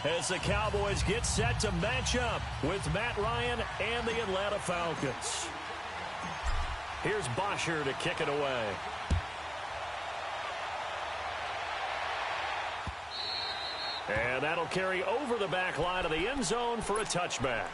as the Cowboys get set to match up with Matt Ryan and the Atlanta Falcons. Here's Bosher to kick it away. And that'll carry over the back line of the end zone for a touchback.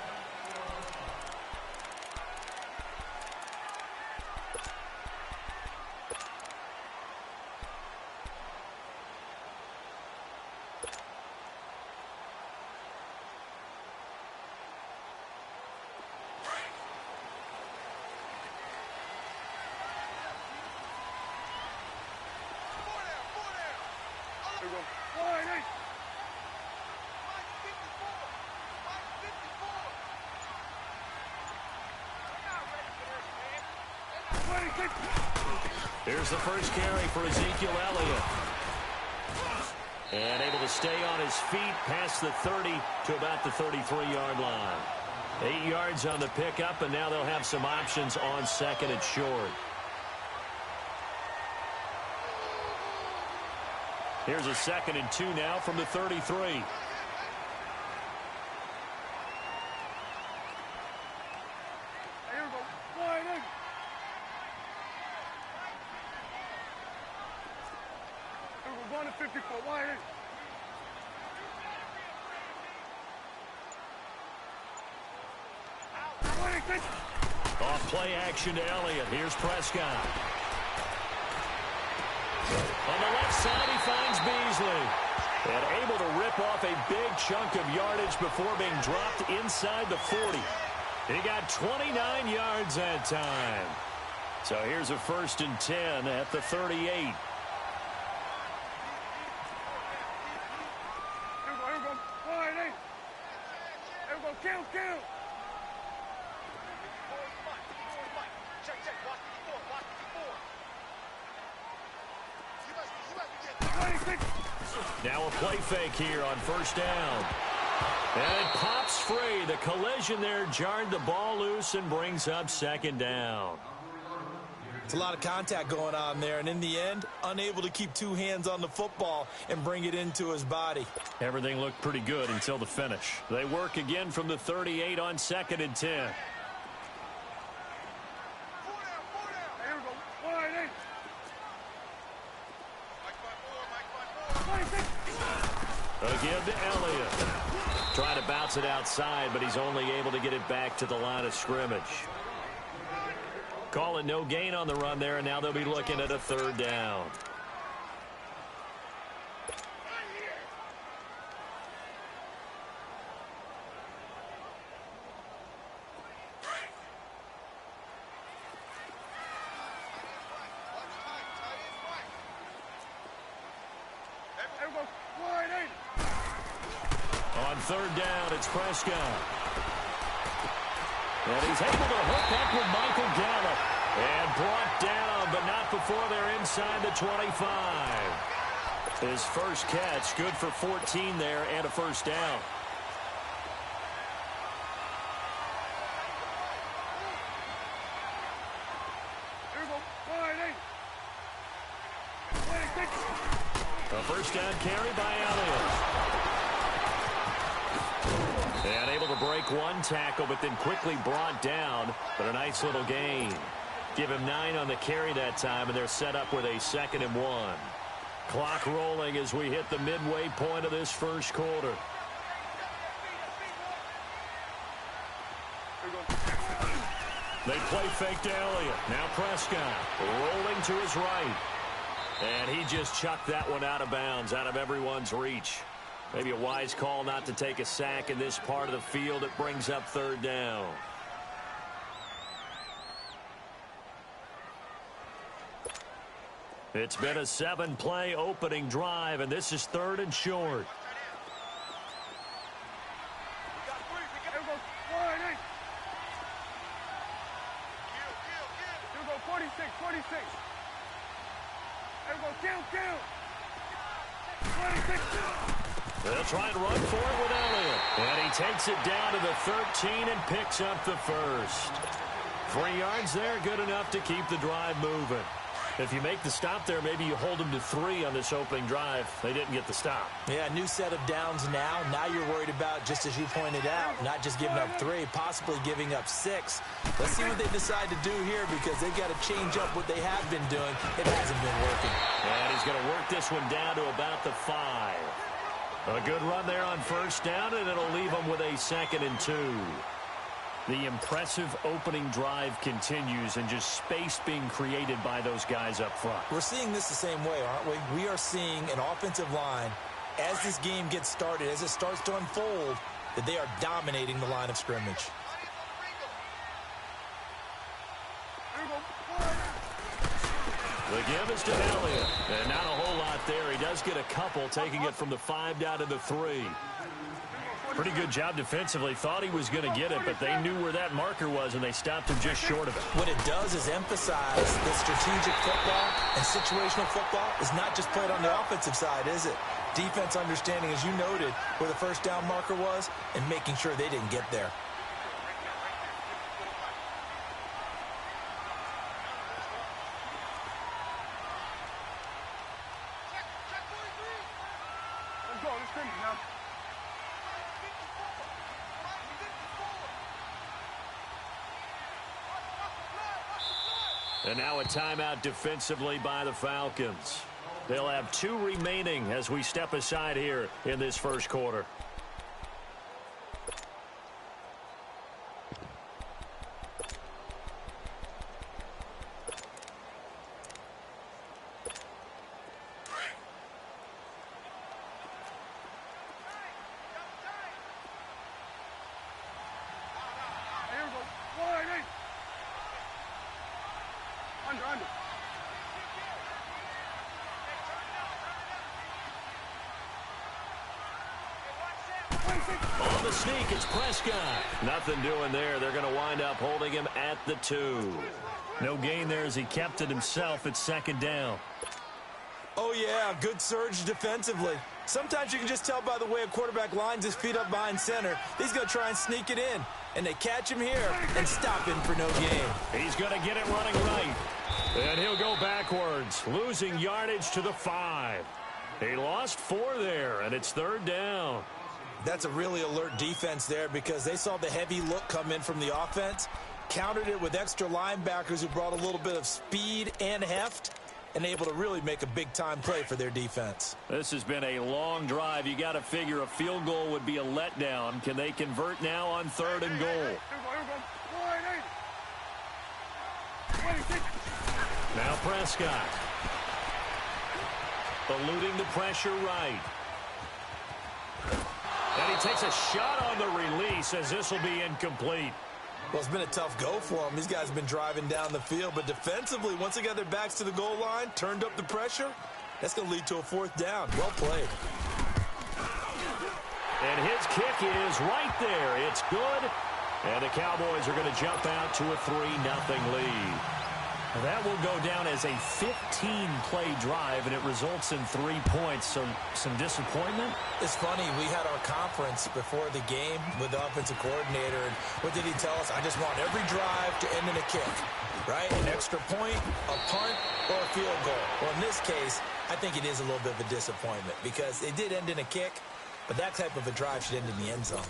Here's the first carry for Ezekiel Elliott. And able to stay on his feet past the 30 to about the 33-yard line. 8 yards on the pickup, and now they'll have some options on second and short. Here's a 2nd and 2 now from the 33. Off play action to Elliott. Here's Prescott. On the left side, he finds Beasley. And able to rip off a big chunk of yardage before being dropped inside the 40. He got 29 yards that time. So here's a 1st and 10 at the 38. Count. Now a play fake here on 1st down. And it pops free. The collision there jarred the ball loose and brings up 2nd down. It's a lot of contact going on there, and in the end, unable to keep 2 hands on the football and bring it into his body. Everything looked pretty good until the finish. They work again from the 38 on 2nd and 10. Again to Elliott. Trying to bounce it outside, but he's only able to get it back to the line of scrimmage. Call it no gain on the run there, and now they'll be looking at a 3rd down. On 3rd down, it's Prescott. And he's able to hook up with Michael Gallup. And brought down, but not before they're inside the 25. His first catch, good for 14 there and a 1st down. A 1st down carry by Elliott. And able to break 1 tackle, but then quickly brought down. But a nice little gain. Give him 9 on the carry that time, and they're set up with a 2nd and 1. Clock rolling as we hit the midway point of this 1st quarter. They play fake to Elliott. Now Prescott rolling to his right. And he just chucked that one out of bounds, out of everyone's reach. Maybe a wise call not to take a sack in this part of the field. It brings up 3rd down. It's been a 7-play opening drive, and this is 3rd and short. They'll try and run for it with Elliott. And he takes it down to the 13 and picks up the 1st. 3 yards there, good enough to keep the drive moving. If you make the stop there, maybe you hold them to 3 on this opening drive. They didn't get the stop. Yeah, new set of downs now. Now you're worried about, just as you pointed out, not just giving up 3, possibly giving up 6. Let's see what they decide to do here because they've got to change up what they have been doing. It hasn't been working. And he's going to work this one down to about the 5. A good run there on first down, and it'll leave them with a 2nd and 2. The impressive opening drive continues and just space being created by those guys up front. We're seeing this the same way, aren't we? We are seeing an offensive line, as this game gets started, as it starts to unfold, that they are dominating the line of scrimmage. The give is to Elliott, and not a whole lot there. He does get a couple, taking it from the 5 down to the 3. Pretty good job defensively. Thought he was going to get it, but they knew where that marker was, and they stopped him just short of it. What it does is emphasize that strategic football and situational football is not just played on the offensive side, is it? Defense understanding, as you noted, where the first down marker was and making sure they didn't get there. Let's go. Let's finish now. And now a timeout defensively by the Falcons. They'll have 2 remaining as we step aside here in this first quarter. Here we go. Wide eight. Under. On the sneak, it's Prescott. Nothing doing there. They're going to wind up holding him at the 2. No gain there as he kept it himself at 2nd down. Oh, yeah, good surge defensively. Sometimes you can just tell by the way a quarterback lines his feet up behind center. He's going to try and sneak it in. And they catch him here and stop him for no gain. He's going to get it running right. And he'll go backwards, losing yardage to the 5. He lost 4 there, and it's 3rd down. That's a really alert defense there because they saw the heavy look come in from the offense, countered it with extra linebackers who brought a little bit of speed and heft, and able to really make a big-time play for their defense. This has been a long drive. You got to figure a field goal would be a letdown. Can they convert now on 3rd and goal? Here we go. Wide eight. 26. Now Prescott. Eluding the pressure right. And he takes a shot on the release as this will be incomplete. Well, it's been a tough go for them. These guys have been driving down the field, but defensively, once they got their backs to the goal line, turned up the pressure, that's going to lead to a 4th down. Well played. And his kick is right there. It's good. And the Cowboys are going to jump out to a 3-0 lead. That will go down as a 15-play drive, and it results in 3 points. So some disappointment? It's funny. We had our conference before the game with the offensive coordinator. And what did he tell us? I just want every drive to end in a kick, right? An extra point, a punt, or a field goal. Well, in this case, I think it is a little bit of a disappointment because it did end in a kick, but that type of a drive should end in the end zone.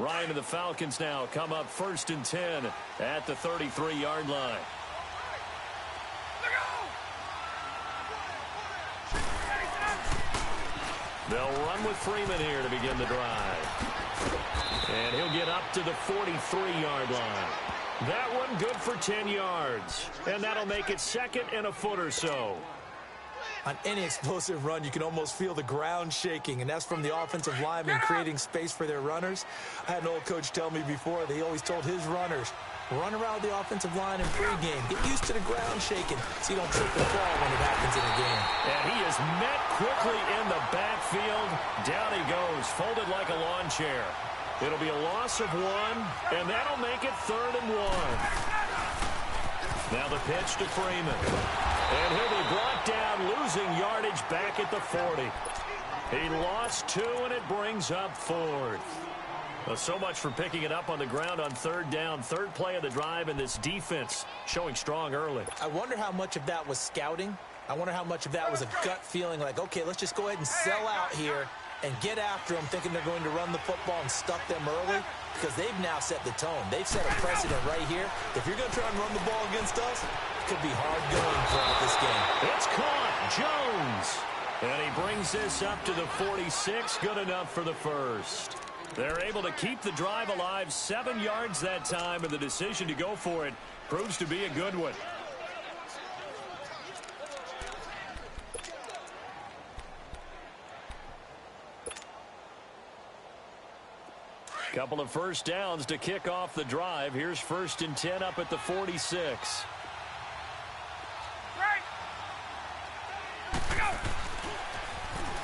Ryan and the Falcons now come up 1st and 10 at the 33-yard line. They'll run with Freeman here to begin the drive. And he'll get up to the 43-yard line. That one good for 10 yards. And that'll make it 2nd and a foot or so. On any explosive run, you can almost feel the ground shaking, and that's from the offensive linemen creating space for their runners. I had an old coach tell me before, they always told his runners, run around the offensive line in pregame. Get used to the ground shaking so you don't trip and fall when it happens in a game. And he is met quickly in the backfield. Down he goes, folded like a lawn chair. It'll be a loss of 1, and that'll make it 3rd and 1. Now the pitch to Freeman. And he'll be brought down, losing yardage back at the 40. He lost 2, and it brings up 4th. Well, so much for picking it up on the ground on 3rd down. 3rd play of the drive, and this defense showing strong early. I wonder how much of that was scouting. I wonder how much of that was a gut feeling like, okay, let's just go ahead and sell out here and get after them, thinking they're going to run the football and stuff them early, because they've now set the tone. They've set a precedent right here. If you're going to try and run the ball against us, it could be hard going throughout this game. It's caught. Jones. And he brings this up to the 46. Good enough for the first. They're able to keep the drive alive, 7 yards that time, and the decision to go for it proves to be a good one. Couple of first downs to kick off the drive. Here's 1st and 10 up at the 46.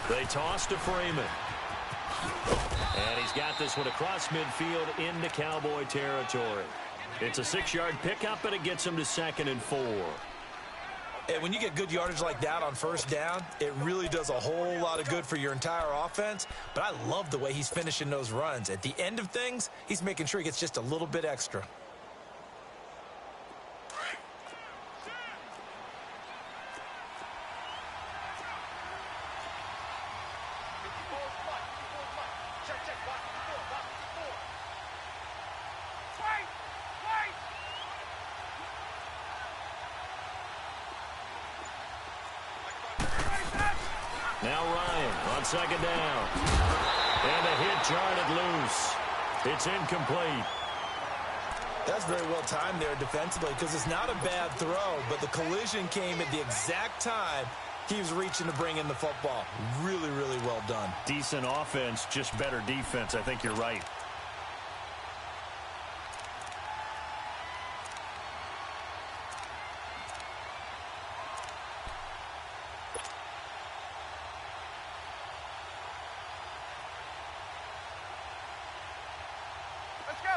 They toss to Freeman. And he's got this one across midfield into Cowboy territory. It's a 6-yard pickup, and it gets him to 2nd and 4. And when you get good yardage like that on 1st down, it really does a whole lot of good for your entire offense. But I love the way he's finishing those runs. At the end of things, he's making sure he gets just a little bit extra. Now Ryan on 2nd down. And a hit jarred loose. It's incomplete. That's very well timed there defensively, because it's not a bad throw, but the collision came at the exact time he was reaching to bring in the football. Really, really well done. Decent offense, just better defense. I think you're right.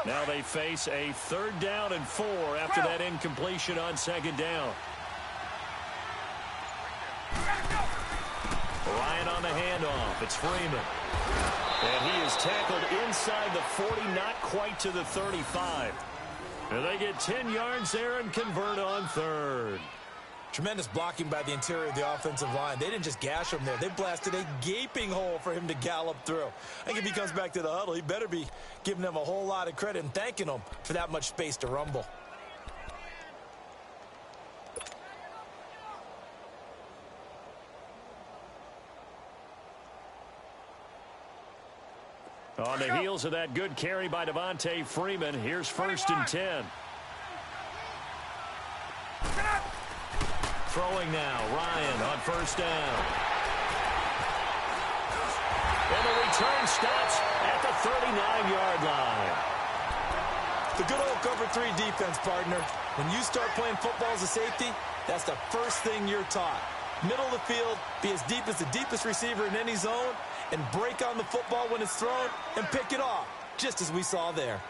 Now they face a 3rd down and 4 after that incompletion on 2nd down. Ryan on the handoff. It's Freeman. And he is tackled inside the 40, not quite to the 35. And they get 10 yards there and convert on 3rd. Tremendous blocking by the interior of the offensive line. They didn't just gash him there. They blasted a gaping hole for him to gallop through. I think if he comes back to the huddle, he better be giving them a whole lot of credit and thanking them for that much space to rumble. On the heels of that good carry by Devontae Freeman, here's 1st and 10. Throwing now, Ryan on 1st down. And the return stops at the 39-yard line. The good old cover 3 defense, partner. When you start playing football as a safety, that's the first thing you're taught. Middle of the field, be as deep as the deepest receiver in any zone, and break on the football when it's thrown and pick it off, just as we saw there.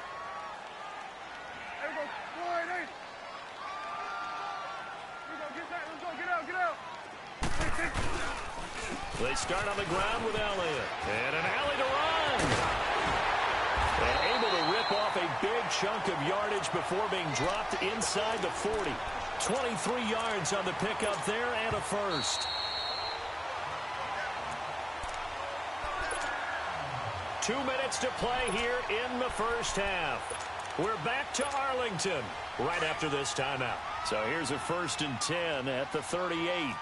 They start on the ground with Elliott. And an alley to run. And able to rip off a big chunk of yardage before being dropped inside the 40. 23 yards on the pickup there and a first. 2 minutes to play here in the 1st half. We're back to Arlington right after this timeout. So here's a 1st and 10 at the 38.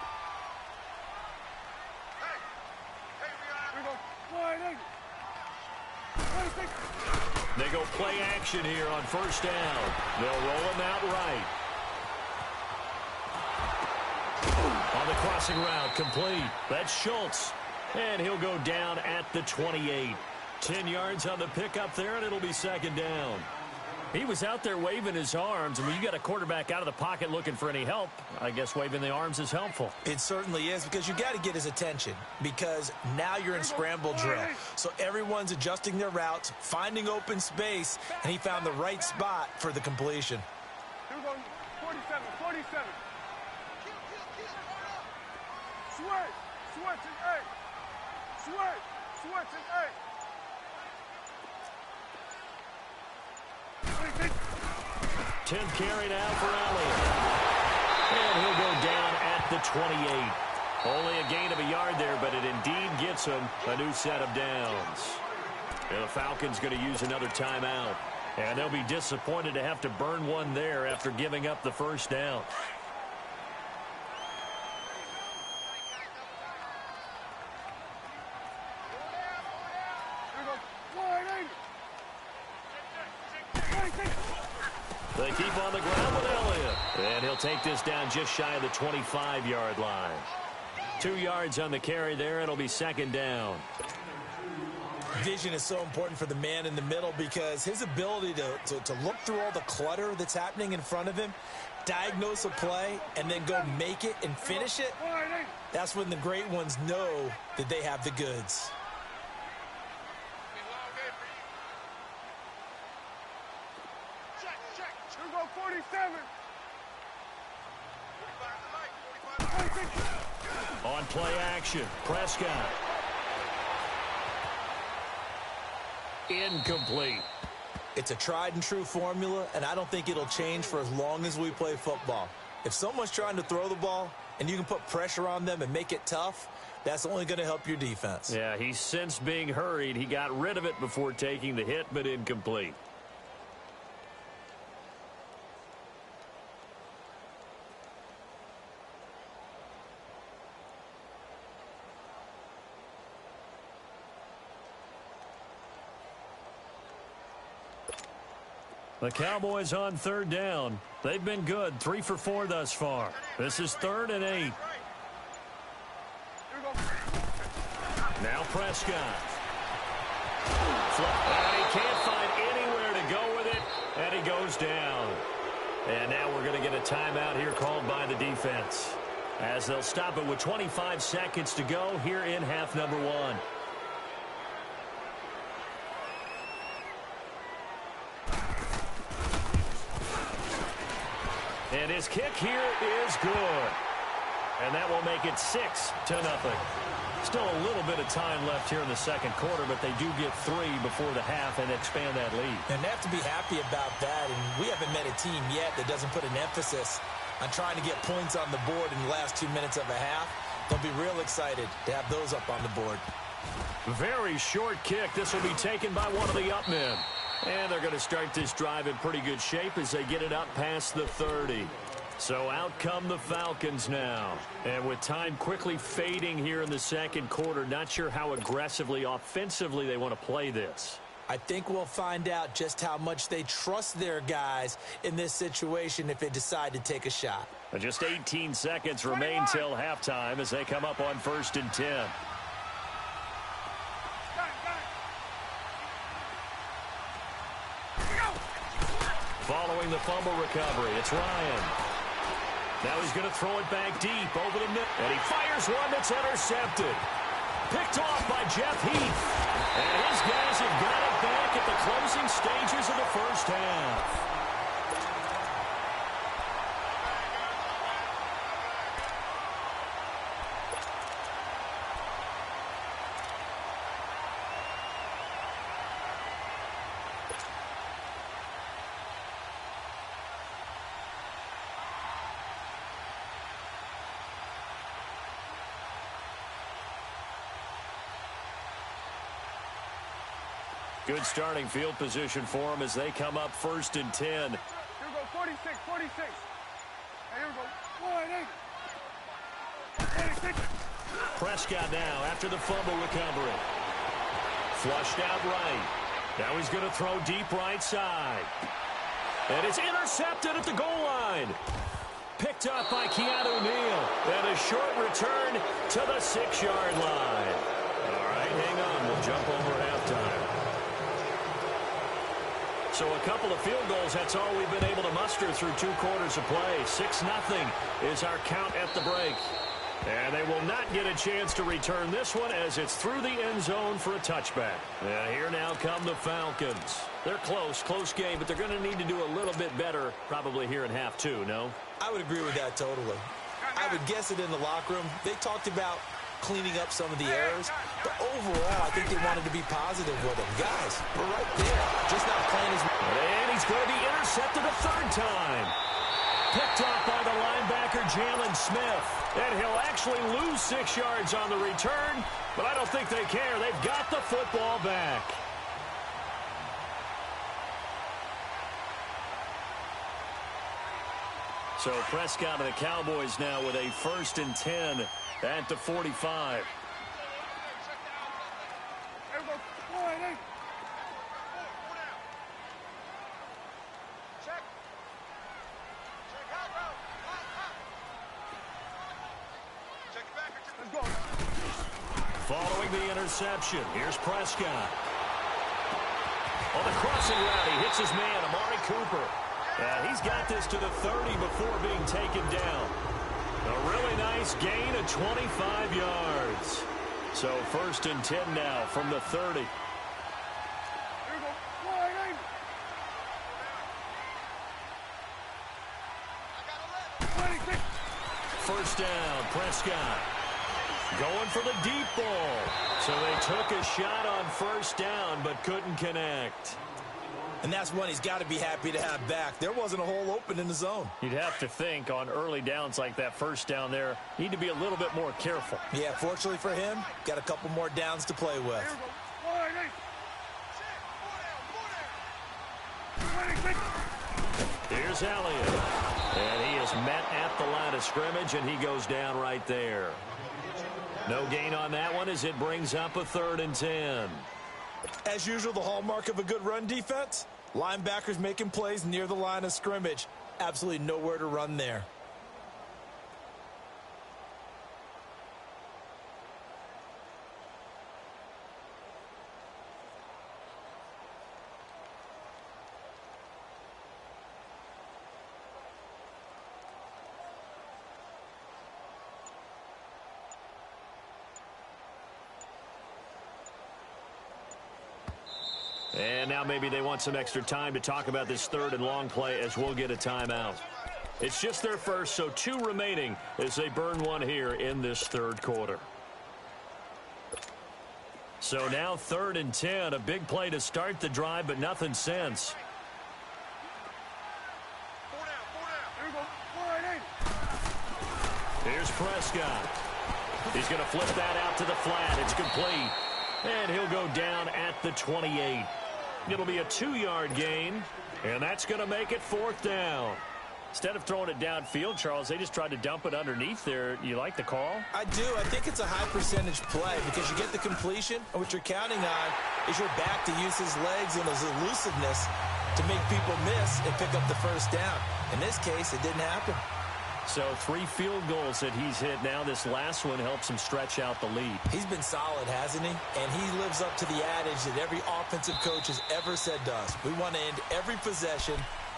They go play action here on 1st down. They'll roll him out right. On the crossing route, complete. That's Schultz. And he'll go down at the 28. 10 yards on the pickup there, and it'll be 2nd down. He was out there waving his arms. I mean, you got a quarterback out of the pocket looking for any help. I guess waving the arms is helpful. It certainly is, because you got to get his attention, because now you're in scramble drill. So everyone's adjusting their routes, finding open space, and he found the right spot for the completion. 47, 48. 27. Switch. Switch and 8. Switch. Switch and 8. 10th carry now for Elliott. And he'll go down at the 28. Only a gain of a yard there, but it indeed gets him a new set of downs. And the Falcons going to use another timeout. And they'll be disappointed to have to burn one there after giving up the first down. They keep on the ground with Elliott. And he'll take this down just shy of the 25-yard line. 2 yards on the carry there. It'll be second down. Vision is so important for the man in the middle because his ability to look through all the clutter that's happening in front of him, diagnose a play, and then go make it and finish it, that's when the great ones know that they have the goods. Here we go, 47. On play action, Prescott. Incomplete. It's a tried and true formula, and I don't think it'll change for as long as we play football. If someone's trying to throw the ball and you can put pressure on them and make it tough, that's only going to help your defense. Yeah, he's since being hurried. He got rid of it before taking the hit, but incomplete. The Cowboys on third down. They've been good, 3 for 4 thus far. This is 3rd and 8. Now Prescott. And he can't find anywhere to go with it, and he goes down. And now we're going to get a timeout here called by the defense, as they'll stop it with 25 seconds to go here in half number 1. And his kick here is good. And that will make it 6-0. Still a little bit of time left here in the second quarter, but they do get 3 before the half and expand that lead. And they have to be happy about that. And we haven't met a team yet that doesn't put an emphasis on trying to get points on the board in the last 2 minutes of a half. They'll be real excited to have those up on the board. Very short kick. This will be taken by one of the up men. And they're going to start this drive in pretty good shape as they get it up past the 30. So out come the Falcons now. And with time quickly fading here in the second quarter, not sure how aggressively, offensively they want to play this. I think we'll find out just how much they trust their guys in this situation if they decide to take a shot. And just 18 seconds remain till halftime as they come up on 1st and 10. Following the fumble recovery, it's Ryan. Now he's going to throw it back deep over the middle. And he fires one that's intercepted. Picked off by Jeff Heath. And his guys have got it back at the closing stages of the first half. Good starting field position for them as they come up 1st and 10. Here we go, 46, 46. Hey, here we go, 46. Prescott now after the fumble recovery. Flushed out right. Now he's going to throw deep right side. And it's intercepted at the goal line. Picked up by Keanu Neal. And a short return to the 6-yard line. All right, hang on. We'll jump over halftime. So a couple of field goals, that's all we've been able to muster through 2 quarters of play. 6-0 is our count at the break. And they will not get a chance to return this one as it's through the end zone for a touchback. And here now come the Falcons. They're close game, but they're going to need to do a little bit better probably here in half 2, no? I would agree with that totally. I would guess it in the locker room. They talked about cleaning up some of the errors, but overall, I think they wanted to be positive with him. Guys, we're right there, just not playing as... And he's going to be intercepted a third time. Picked off by the linebacker, Jalen Smith. And he'll actually lose 6 yards on the return, but I don't think they care. They've got the football back. So Prescott and the Cowboys now with a 1st and 10 at the 45. Following the interception, here's Prescott. On the crossing route, he hits his man, Amari Cooper. He's got this to the 30 before being taken down. A really nice gain of 25 yards. So 1st and 10 now from the 30. First down, Prescott. Going for the deep ball. So they took a shot on 1st down, but couldn't connect. And that's one he's got to be happy to have back. There wasn't a hole open in the zone. You'd have to think on early downs like that 1st down there, need to be a little bit more careful. Yeah, fortunately for him, got a couple more downs to play with. Here's Elliott. And he is met at the line of scrimmage, and he goes down right there. No gain on that one as it brings up a 3rd and 10. As usual, the hallmark of a good run defense, linebackers making plays near the line of scrimmage. Absolutely nowhere to run there. And now maybe they want some extra time to talk about this 3rd and long play as we'll get a timeout. It's just their first, so 2 remaining as they burn one here in this 3rd quarter. So now 3rd and 10, a big play to start the drive, but nothing since. Here's Prescott. He's going to flip that out to the flat. It's complete. And he'll go down at the 28. It'll be a 2-yard gain, and that's going to make it 4th down. Instead of throwing it downfield, Charles, they just tried to dump it underneath there. You like the call? I do. I think it's a high percentage play because you get the completion, and what you're counting on is your back to use his legs and his elusiveness to make people miss and pick up the 1st down. In this case, it didn't happen. So 3 field goals that he's hit now. This last one helps him stretch out the lead. He's been solid, hasn't he? And he lives up to the adage that every offensive coach has ever said to us. We want to end every possession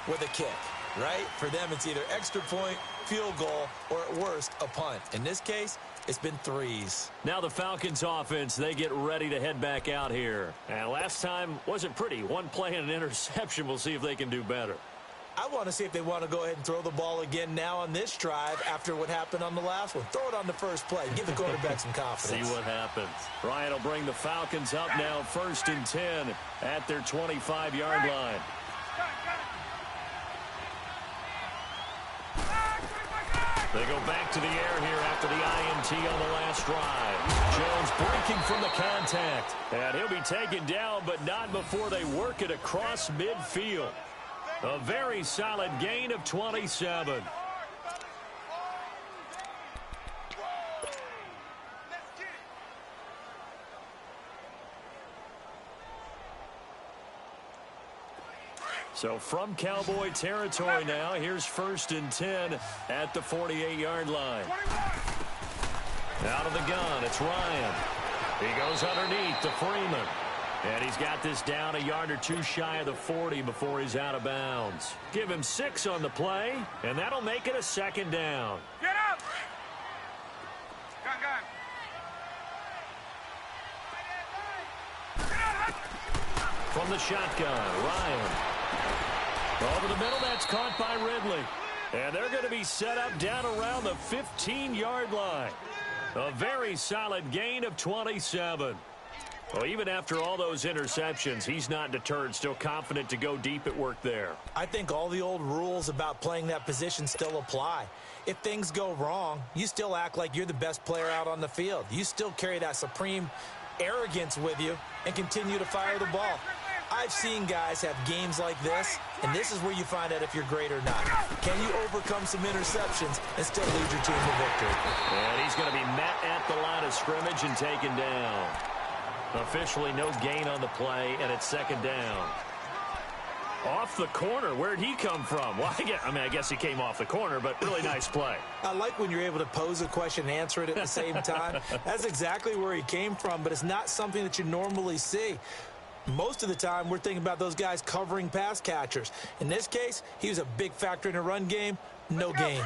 with a kick, right? For them, it's either extra point, field goal, or at worst, a punt. In this case, it's been 3s. Now the Falcons offense, they get ready to head back out here. And last time wasn't pretty. 1 play and an interception. We'll see if they can do better. I want to see if they want to go ahead and throw the ball again now on this drive after what happened on the last one. Throw it on the first play. Give the quarterback some confidence. See what happens. Ryan will bring the Falcons up now 1st and 10 at their 25-yard line. They go back to the air here after the INT on the last drive. Jones breaking from the contact. And he'll be taken down, but not before they work it across midfield. A very solid gain of 27. So from Cowboy territory now, here's 1st and 10 at the 48-yard line. Out of the gun, it's Ryan. He goes underneath to Freeman. And he's got this down a yard or 2 shy of the 40 before he's out of bounds. Give him 6 on the play, and that'll make it a 2nd down. Get up! Gun. From the shotgun, Ryan. Over the middle, that's caught by Ridley. And they're going to be set up down around the 15-yard line. A very solid gain of 27. Well, even after all those interceptions, he's not deterred, still confident to go deep at work there. I think all the old rules about playing that position still apply. If things go wrong, you still act like you're the best player out on the field. You still carry that supreme arrogance with you and continue to fire the ball. I've seen guys have games like this, and this is where you find out if you're great or not. Can you overcome some interceptions and still lead your team to victory? And he's going to be met at the line of scrimmage and taken down. Officially no gain on the play, and it's second down. Off the corner. Where'd he come from? Well, I guess he came off the corner, but really nice play. I like when you're able to pose a question and answer it at the same time. That's exactly where he came from, but it's not something that you normally see. Most of the time, we're thinking about those guys covering pass catchers. In this case, he was a big factor in the run game. No gain.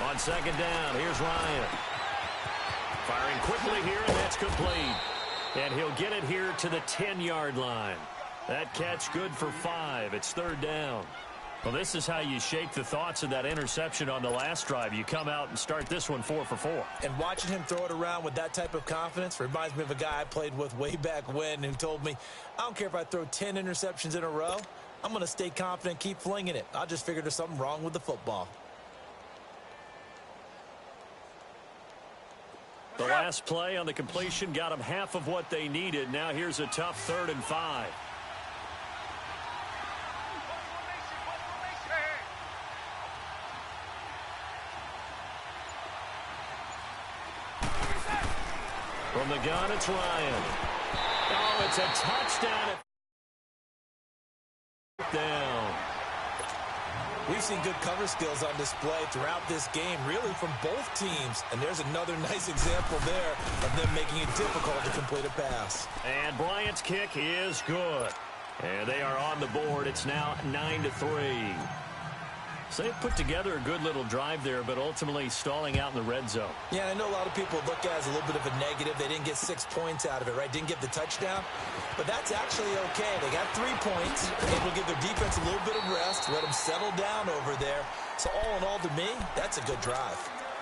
On second down, here's Ryan. Firing quickly here, and that's complete. And he'll get it here to the 10-yard line. That catch good for 5. It's third down. Well, this is how you shake the thoughts of that interception on the last drive. You come out and start this one 4 for 4. And watching him throw it around with that type of confidence reminds me of a guy I played with way back when who told me, I don't care if I throw 10 interceptions in a row. I'm going to stay confident, keep flinging it. I just figured there's something wrong with the football. The last play on the completion got them half of what they needed. Now here's a tough 3rd and 5. From the gun, it's Ryan. Oh, it's a touchdown. Down. We've seen good cover skills on display throughout this game, really from both teams. And there's another nice example there of them making it difficult to complete a pass. And Bryant's kick is good. And they are on the board. It's now 9-3. So they've put together a good little drive there, but ultimately stalling out in the red zone. Yeah, I know a lot of people look at it as a little bit of a negative. They didn't get 6 points out of it, right? Didn't get the touchdown. But that's actually okay. They got 3 points. Able to give their defense a little bit of rest, let them settle down over there. So all in all, to me, that's a good drive.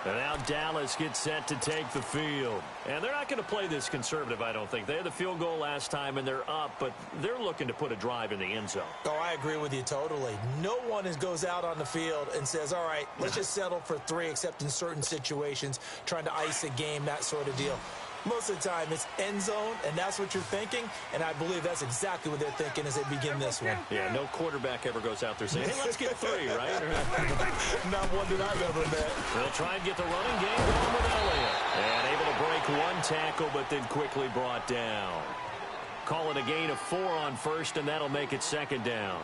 And now Dallas gets set to take the field. And they're not going to play this conservative, I don't think. They had the field goal last time, and they're up, but they're looking to put a drive in the end zone. Oh, I agree with you totally. No one goes out on the field and says, all right, let's just settle for 3, except in certain situations, trying to ice a game, that sort of deal. Most of the time, it's end zone, and that's what you're thinking, and I believe that's exactly what they're thinking as they begin this one. Yeah, no quarterback ever goes out there saying, hey, let's get 3, right? Not one that I've ever met. They'll try and get the running game going with Elliott. And able to break 1 tackle, but then quickly brought down. Call it a gain of 4 on first, and that'll make it second down.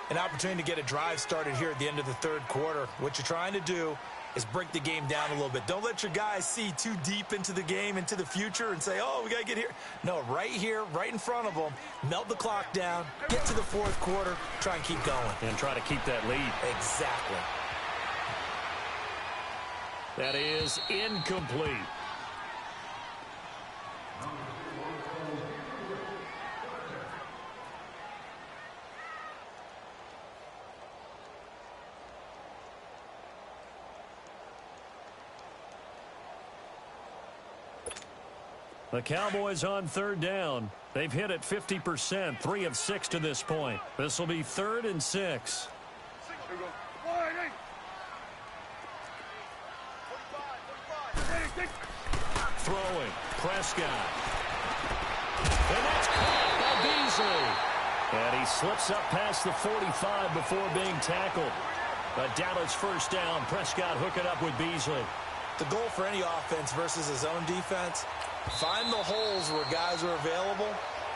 An opportunity to get a drive started here at the end of the 3rd quarter. What you're trying to do is break the game down a little bit. Don't let your guys see too deep into the game, into the future, and say, oh, we got to get here. No, right here, right in front of them, melt the clock down, get to the 4th quarter, try and keep going. And try to keep that lead. Exactly. That is incomplete. The Cowboys on 3rd down. They've hit it 50%, 3 of 6 to this point. This will be 3rd and 6. Throwing, Prescott. And that's caught by Beasley. And he slips up past the 45 before being tackled. A Dallas first down. Prescott hooking up with Beasley. The goal for any offense versus his own defense, find the holes where guys are available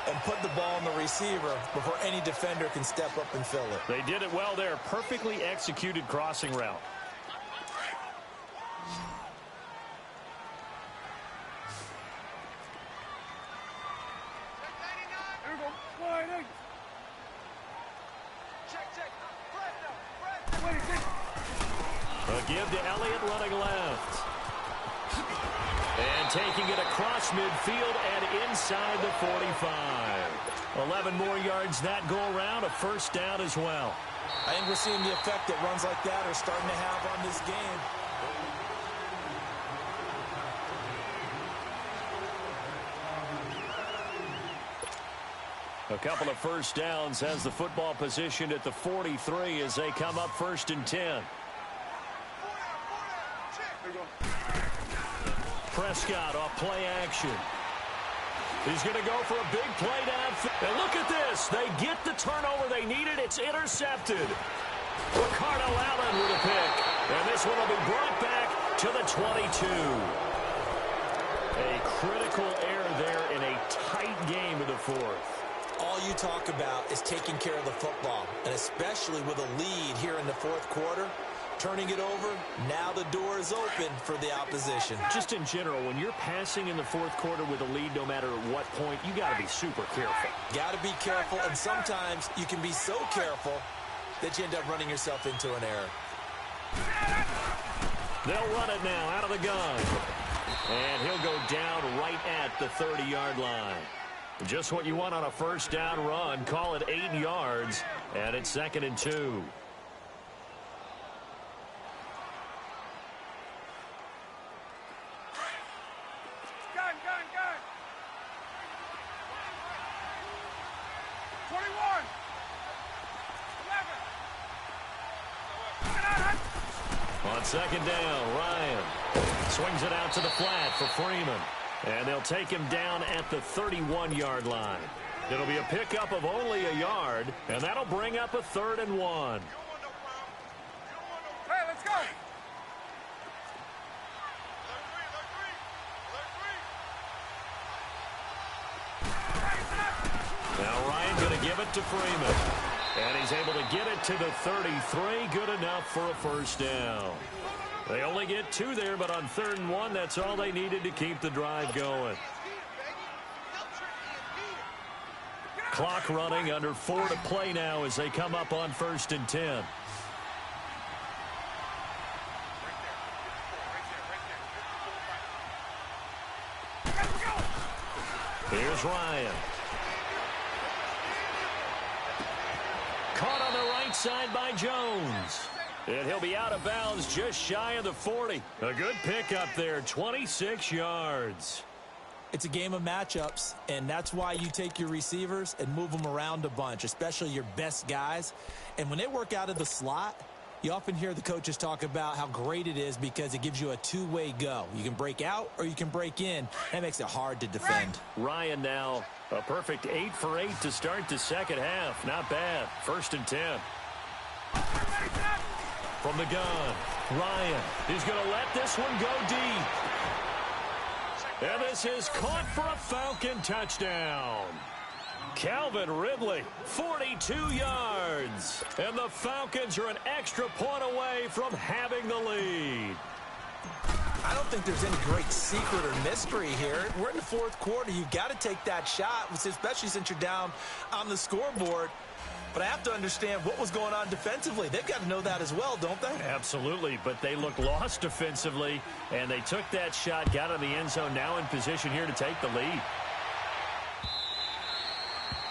and put the ball on the receiver before any defender can step up and fill it. They did it well there. Perfectly executed crossing route. A give to Elliott running left. And taking it across midfield and inside the 45. 11 more yards that go around, a first down as well. I think we're seeing the effect that runs like that are starting to have on this game. A couple of first downs has the football positioned at the 43 as they come up 1st and 10. Prescott off play action. He's going to go for a big play downfield. And look at this. They get the turnover they needed. It's intercepted. Ricardo Allen with a pick. And this one will be brought back to the 22. A critical error there in a tight game in the 4th. All you talk about is taking care of the football, and especially with a lead here in the 4th quarter. Turning it over, now the door is open for the opposition. Just in general, when you're passing in the 4th quarter with a lead, no matter at what point, you got to be super careful. Got to be careful, and sometimes you can be so careful that you end up running yourself into an error. They'll run it now out of the gun. And he'll go down right at the 30-yard line. Just what you want on a first down run. Call it 8 yards, and it's 2nd and 2. Gun. 21. 11. On 2nd down, Ryan swings it out to the flat for Freeman. And they'll take him down at the 31-yard line. It'll be a pickup of only a yard, and that'll bring up a 3rd and 1. Hey, let's go. Now Ryan going to give it to Freeman. And he's able to get it to the 33. Good enough for a first down. They only get 2 there, but on 3rd and 1, that's all they needed to keep the drive going. Clock running, under 4 to play now as they come up on 1st and 10. Here's Ryan. Caught on the right side by Jones. And he'll be out of bounds just shy of the 40. A good pickup there, 26 yards. It's a game of matchups, and that's why you take your receivers and move them around a bunch, especially your best guys. And when they work out of the slot, you often hear the coaches talk about how great it is because it gives you a two-way go. You can break out or you can break in. That makes it hard to defend. Ryan now a perfect 8 for 8 to start the second half. Not bad. 1st and 10. From the gun, Ryan is going to let this one go deep. And this is caught for a Falcon touchdown. Calvin Ridley, 42 yards. And the Falcons are an extra point away from having the lead. I don't think there's any great secret or mystery here. We're in the 4th quarter. You've got to take that shot, especially since you're down on the scoreboard. But I have to understand what was going on defensively. They've got to know that as well, don't they? Absolutely, but they look lost defensively, and they took that shot, got in the end zone, now in position here to take the lead.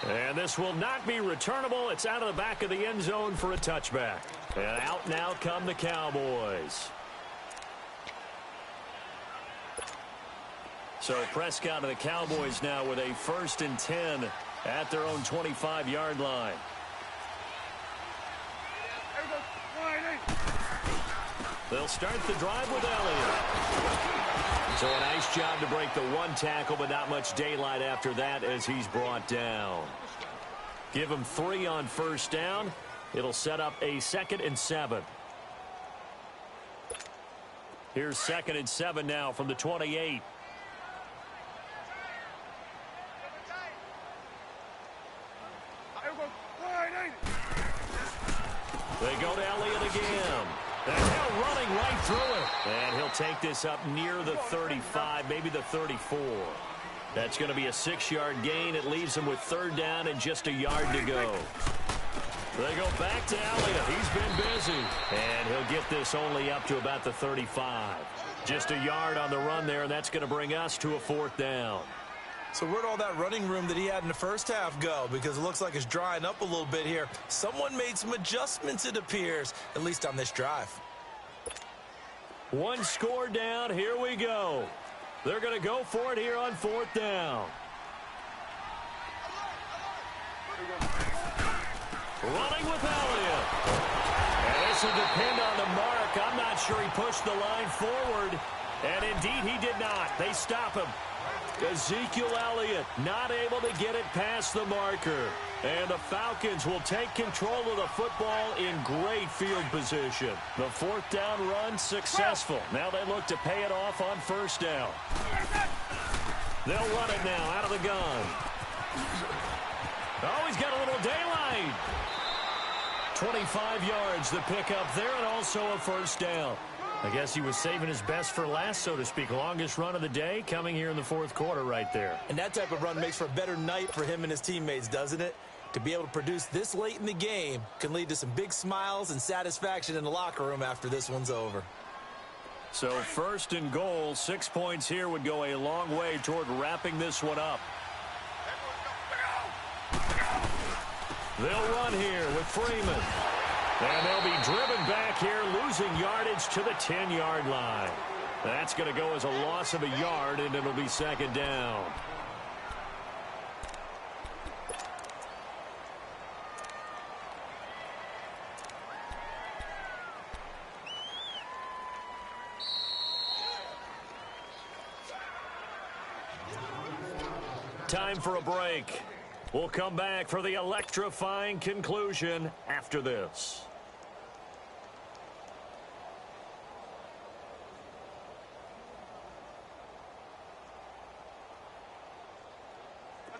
And this will not be returnable. It's out of the back of the end zone for a touchback. And out now come the Cowboys. So Prescott and the Cowboys now with a 1st and 10 at their own 25-yard line. They'll start the drive with Elliott. So a nice job to break the 1 tackle, but not much daylight after that as he's brought down. Give him 3 on 1st down. It'll set up a 2nd and 7. Here's 2nd and 7 now from the 28. They go to Elliott again. And now running right through it. And he'll take this up near the 35, maybe the 34. That's going to be a 6-yard gain. It leaves him with 3rd down and just a yard to go. They go back to Elliott. He's been busy. And he'll get this only up to about the 35. Just a yard on the run there, and that's going to bring us to a 4th down. So where'd all that running room that he had in the first half go? Because it looks like it's drying up a little bit here. Someone made some adjustments, it appears, at least on this drive. 1 score down. Here we go. They're going to go for it here on 4th down. Running with Elliott. And this will depend on the mark. I'm not sure he pushed the line forward. And indeed, he did not. They stop him. Ezekiel Elliott not able to get it past the marker. And the Falcons will take control of the football in great field position. The 4th down run successful. Now they look to pay it off on 1st down. They'll run it now out of the gun. Oh, he's got a little daylight. 25 yards the pickup there, and also a 1st down. I guess he was saving his best for last, so to speak. Longest run of the day coming here in the 4th quarter right there. And that type of run makes for a better night for him and his teammates, doesn't it? To be able to produce this late in the game can lead to some big smiles and satisfaction in the locker room after this one's over. So 1st and goal, 6 points here would go a long way toward wrapping this one up. They'll run here with Freeman. And they'll be driven back here, losing yardage to the 10-yard line. That's going to go as a loss of a yard, and it'll be 2nd down. Time for a break. We'll come back for the electrifying conclusion after this.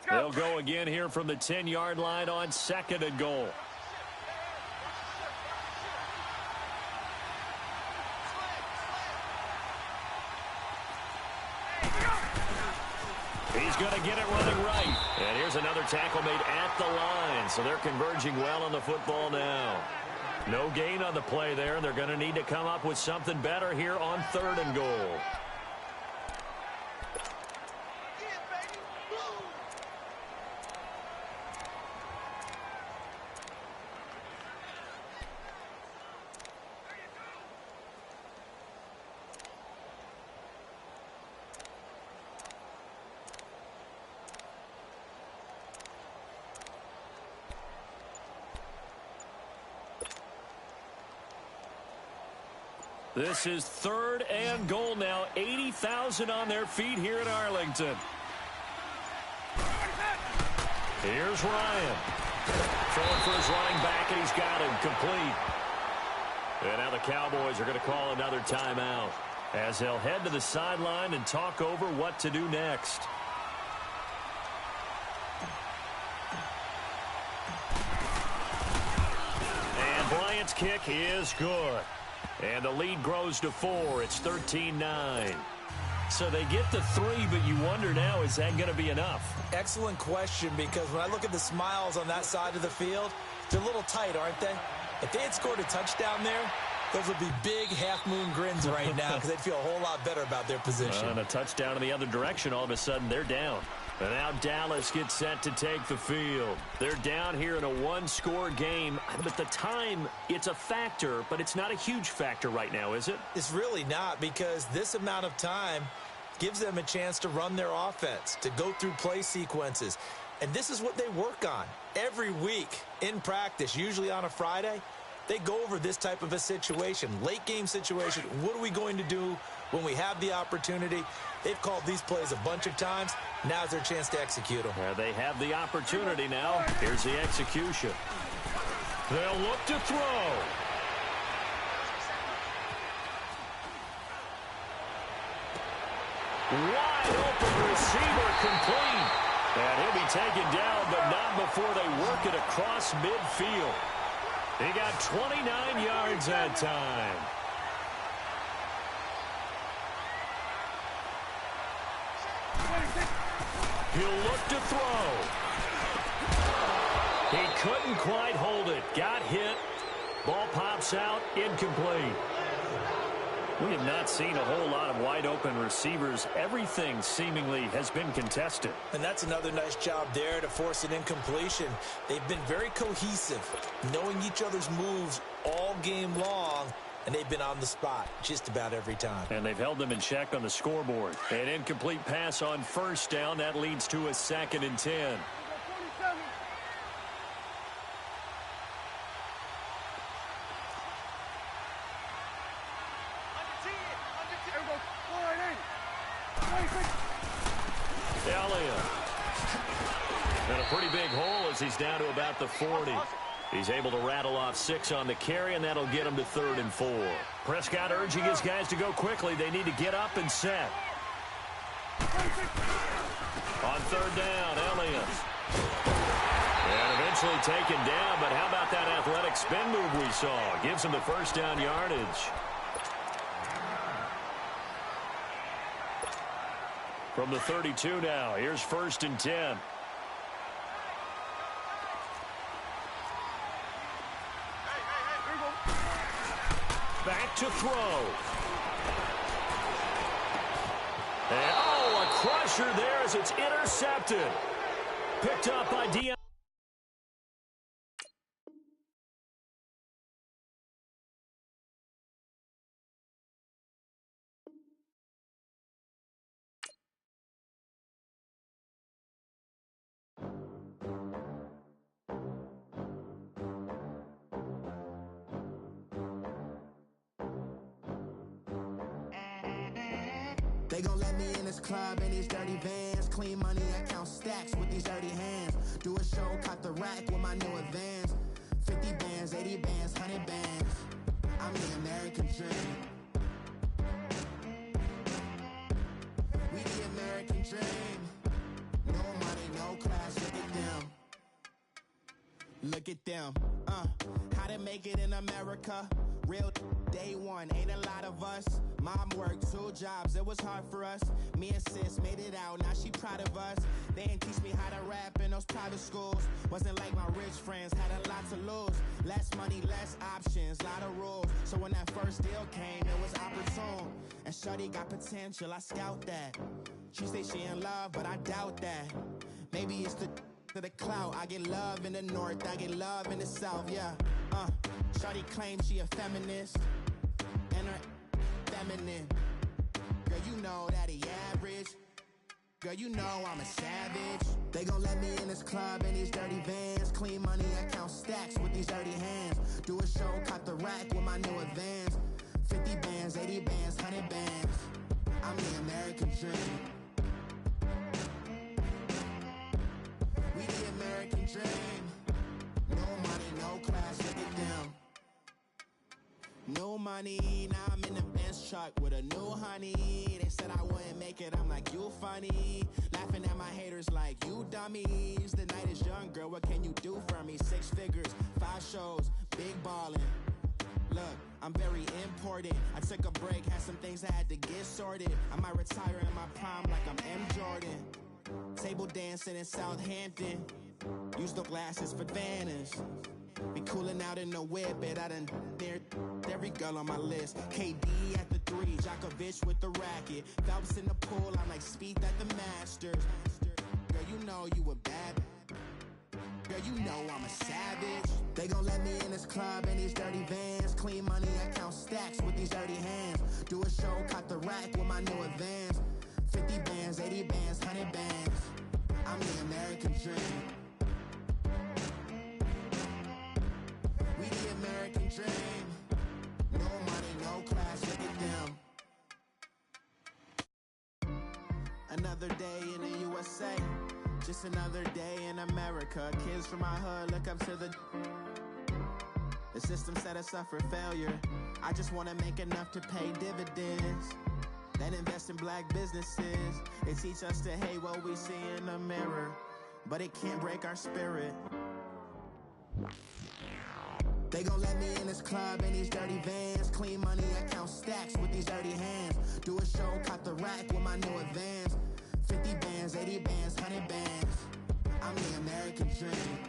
They'll go again here from the 10-yard line on 2nd and goal. He's going to get it running right. And here's another tackle made at the line. So they're converging well on the football now. No gain on the play there. They're going to need to come up with something better here on 3rd and goal. This is 3rd and goal now. 80,000 on their feet here in Arlington. Here's Ryan. Throwing for his running back, and he's got him complete. And now the Cowboys are going to call another timeout as they'll head to the sideline and talk over what to do next. And Bryant's kick is good. And the lead grows to 4. It's 13-9. So they get the 3, but you wonder now, is that going to be enough? Excellent question, because when I look at the smiles on that side of the field, they're a little tight, aren't they? If they had scored a touchdown there, those would be big half-moon grins right now because they'd feel a whole lot better about their position. And a touchdown in the other direction, all of a sudden they're down. And now Dallas gets set to take the field. They're down here in a 1-score game. But the time, it's a factor, but it's not a huge factor right now, is it? It's really not, because this amount of time gives them a chance to run their offense, to go through play sequences. And this is what they work on every week in practice, usually on a Friday. They go over this type of a situation, late game situation. What are we going to do when we have the opportunity? They've called these plays a bunch of times. Now's their chance to execute them. They have the opportunity now. Here's the execution. They'll look to throw. Wide open receiver complete. And he'll be taken down, but not before they work it across midfield. He got 29 yards that time. He'll look to throw. He couldn't quite hold it. Got hit. Ball pops out, incomplete. We have not seen a whole lot of wide-open receivers. Everything seemingly has been contested. And that's another nice job there to force an incompletion. They've been very cohesive, knowing each other's moves all game long, and they've been on the spot just about every time. And they've held them in check on the scoreboard. An incomplete pass on first down. That leads to a 2nd and 10. Elliott. And a pretty big hole as he's down to about the 40. He's able to rattle off 6 on the carry, and that'll get him to 3rd and 4. Prescott urging his guys to go quickly. They need to get up and set. On 3rd down, Elliott. And eventually taken down, but how about that athletic spin move we saw? Gives him the first down yardage. From the 32 now, here's 1st and 10. Back to throw. And, oh, a crusher there as it's intercepted. Picked up by Deion. They gon' let me in this club in these dirty vans. Clean money, I count stacks with these dirty hands. Do a show, caught the rack with my new advance. 50 bands, 80 bands, 100 bands. I'm the American dream. We the American dream. No money, no class, look at them. Look at them, how to make it in America. Real day one, ain't a lot of us. Mom worked 2 jobs, it was hard for us. Me and sis made it out, now she proud of us. They didn't teach me how to rap in those private schools. Wasn't like my rich friends, had a lot to lose. Less money, less options, lot of rules. So when that first deal came, it was opportune. And shorty got potential, I scout that. She say she in love, but I doubt that. Maybe it's the clout. I get love in the north, I get love in the south, yeah. Shorty claims she a feminist, and her feminine. Girl, you know that he average. Girl, you know I'm a savage. They gon' let me in this club in these dirty vans. Clean money, I count stacks with these dirty hands. Do a show, caught the rack with my new advance. 50 bands, 80 bands, 100 bands. I'm the American dream. We the American dream. No money, no class, look at them. No money, now I'm in the Benz truck with a new honey. They said I wouldn't make it, I'm like, you funny. Laughing at my haters like, you dummies. The night is young, girl, what can you do for me? 6 figures, 5 shows, big ballin'. Look, I'm very important. I took a break, had some things I had to get sorted. I might retire in my prime like I'm M. Jordan. Table dancing in Southampton. Use the glasses for Vanish. Be cooling out in the whip, but I done dared every girl on my list. KD at the 3, Djokovic with the racket. Phelps in the pool, I'm like Speed at the Masters. Girl, you know you a bad. Girl, you know I'm a savage. They gon' let me in this club in these dirty vans. Clean money, I count stacks with these dirty hands. Do a show, caught the rack with my new advance. 50 bands, 80 bands, 100 bands. I'm the American dream. We the American dream. No money, no class, look at them. Another day in the USA. Just another day in America. Kids from my hood look up to the system set us up for failure. I just want to make enough to pay dividends. Then invest in black businesses. They teach us to hate what we see in the mirror, but it can't break our spirit. They gon' let me in this club in these dirty vans. Clean money, I count stacks with these dirty hands. Do a show, caught the rack with my new advance. 50 bands, 80 bands, 100 bands. I'm the American dream.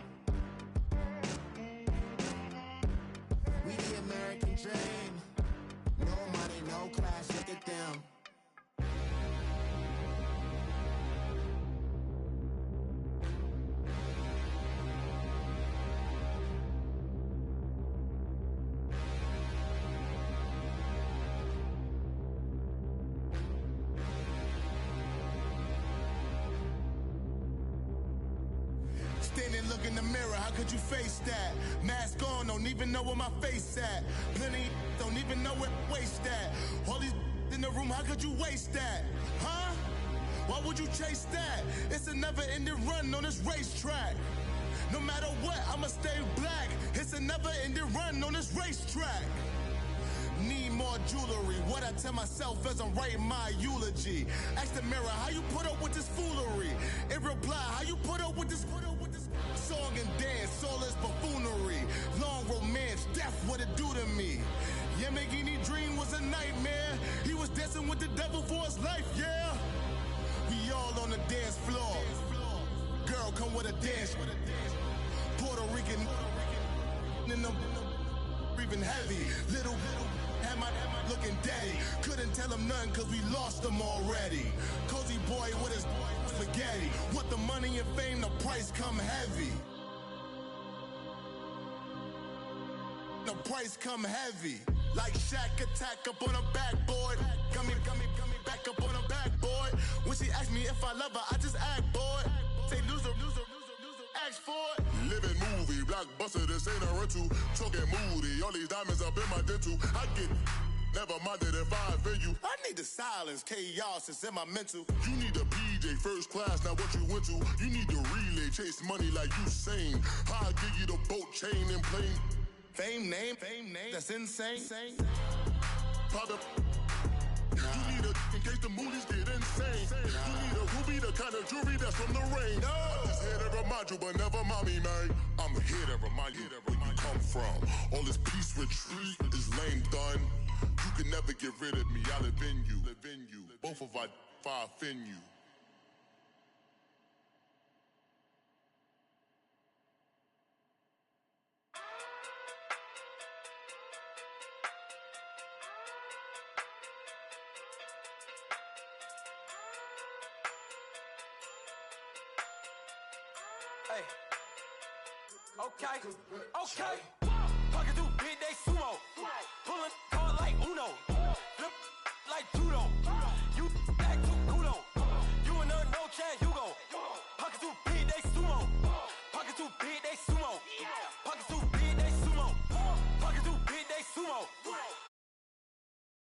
and look in the mirror, how could you face that? Mask on, don't even know where my face at. Plenty don't even know where waist at. All these in the room, how could you waste that? Huh? Why would you chase that? It's a never-ending run on this racetrack. No matter what, I'ma stay black. It's a never-ending run on this racetrack. Need more jewelry. What I tell myself as I'm writing my eulogy. Ask the mirror, how you put up with this foolery? In reply, how you put up with this song and dance, all this buffoonery. Long romance, death, what it do to me? Yamagini dream was a nightmare. He was dancing with the devil for his life, yeah. We all on the dance floor. Girl, come with a dance. Puerto Rican in the breathing heavy. Little had my looking daddy. Couldn't tell him nothing cause we lost him already. Cozy boy with his spaghetti. With the money and fame, the price come heavy. The price come heavy. Like Shaq attack up on a backboard. Gummy, back up on a backboard. When she asked me if I love her, I just act bored. Say loser, ask for it. Living movie, blockbuster, this ain't a rental. Talking moody, all these diamonds up in my dental. I get never minded if I offend you. I need the silence, chaos is in my mental. You need a PJ, first class, not what you went to. You need the relay, chase money like you sane. I'll give you the boat, chain, and plane. Fame name, that's insane. Pop up. You need a in case the movies get insane. You need a ruby, the kind of jewelry that's from the rain. No. I'm just here to remind you, but never mommy, man. I'm here to remind you where you come from. All this peace retreat is lame done. You can never get rid of me. I live in you. Both of our fire offend you. Hey. Okay. Pocket through big day sumo. Pulling hard like Uno. Flip like judo.